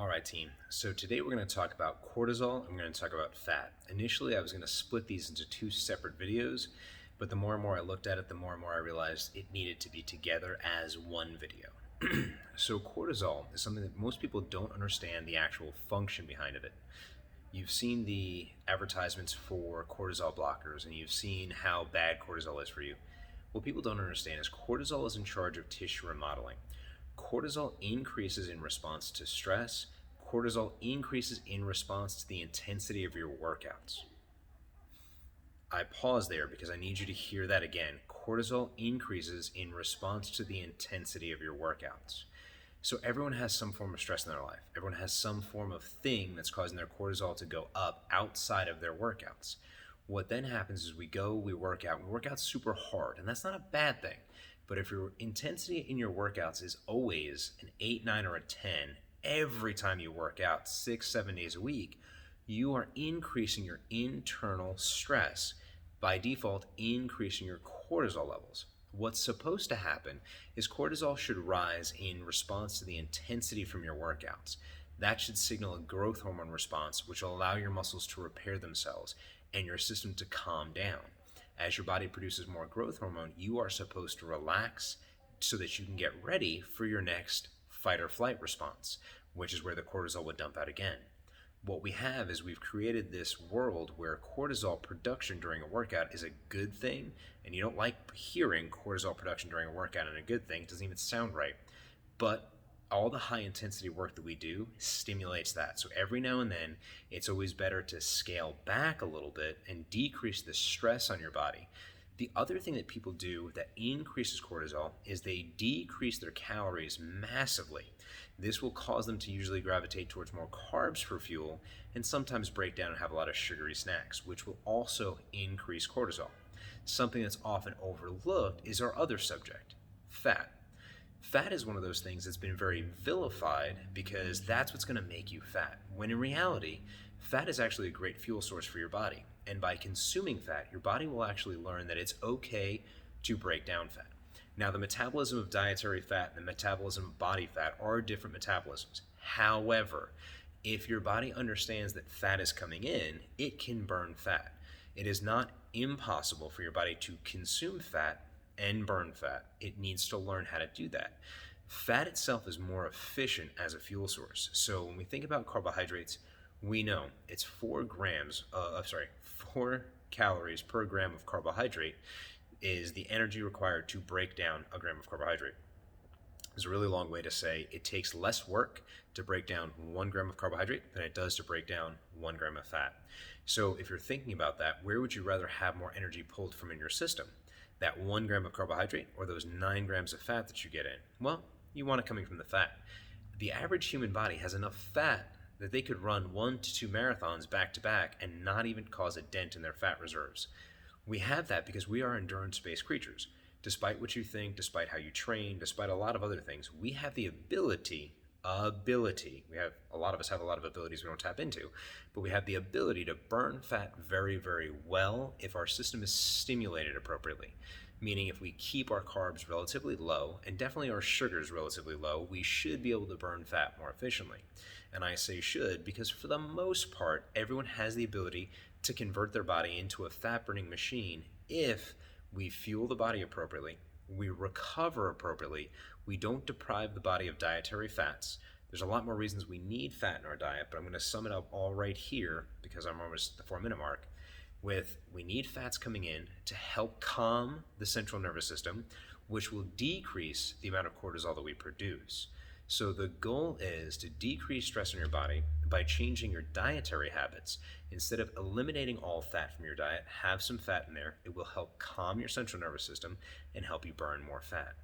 All right, team. So today we're going to talk about cortisol and we're going to talk about fat. Initially, I was going to split these into two separate videos, but the more and more I looked at it, the more and more I realized it needed to be together as one video. So cortisol is something that most people don't understand the actual function behind of it. You've seen the advertisements for cortisol blockers and you've seen how bad cortisol is for you. What people don't understand is cortisol is in charge of tissue remodeling. Cortisol increases in response to stress. Cortisol increases in response to the intensity of your workouts. I pause there because I need you to hear that again. Cortisol increases in response to the intensity of your workouts. So everyone has some form of stress in their life. Everyone has some form of thing that's causing their cortisol to go up outside of their workouts. What then happens is we work out super hard, and that's not a bad thing. But if your intensity in your workouts is always an 8, 9, or a 10 every time you work out 6, 7 days a week, you are increasing your internal stress, by default increasing your cortisol levels. What's supposed to happen is cortisol should rise in response to the intensity from your workouts. That should signal a growth hormone response, which will allow your muscles to repair themselves and your system to calm down. As your body produces more growth hormone, you are supposed to relax so that you can get ready for your next fight or flight response, which is where the cortisol would dump out again. What we have is we've created this world where cortisol production during a workout is a good thing, and you don't like hearing cortisol production during a workout and a good thing. It doesn't even sound right. But all the high intensity work that we do stimulates that. So every now and then, it's always better to scale back a little bit and decrease the stress on your body. The other thing that people do that increases cortisol is they decrease their calories massively. This will cause them to usually gravitate towards more carbs for fuel and sometimes break down and have a lot of sugary snacks, which will also increase cortisol. Something that's often overlooked is our other subject, fat. Fat is one of those things that's been very vilified because that's what's going to make you fat, when in reality, fat is actually a great fuel source for your body. And by consuming fat, your body will actually learn that it's okay to break down fat. Now, the metabolism of dietary fat and the metabolism of body fat are different metabolisms. However, if your body understands that fat is coming in, it can burn fat. It is not impossible for your body to consume fat and burn fat. It needs to learn how to do that. Fat itself is more efficient as a fuel source. So when we think about carbohydrates, we know it's 4 calories per gram of carbohydrate is the energy required to break down a gram of carbohydrate. It's a really long way to say it takes less work to break down 1 gram of carbohydrate than it does to break down 1 gram of fat. So if you're thinking about that, where would you rather have more energy pulled from in your system? That 1 gram of carbohydrate or those 9 grams of fat that you get in? Well, you want it coming from the fat. The average human body has enough fat that they could run 1 to 2 marathons back to back and not even cause a dent in their fat reserves. We have that because we are endurance-based creatures. Despite what you think, despite how you train, despite a lot of other things, we have the ability, a lot of us have a lot of abilities we don't tap into, but we have the ability to burn fat very, very well if our system is stimulated appropriately. Meaning if we keep our carbs relatively low, and definitely our sugars relatively low, we should be able to burn fat more efficiently. And I say should because for the most part, everyone has the ability to convert their body into a fat-burning machine if we fuel the body appropriately, we recover appropriately, we don't deprive the body of dietary fats. There's a lot more reasons we need fat in our diet, but I'm going to sum it up all right here because I'm almost at the 4-minute mark. We need fats coming in to help calm the central nervous system, which will decrease the amount of cortisol that we produce. So the goal is to decrease stress in your body by changing your dietary habits. Instead of eliminating all fat from your diet, have some fat in there. It will help calm your central nervous system and help you burn more fat.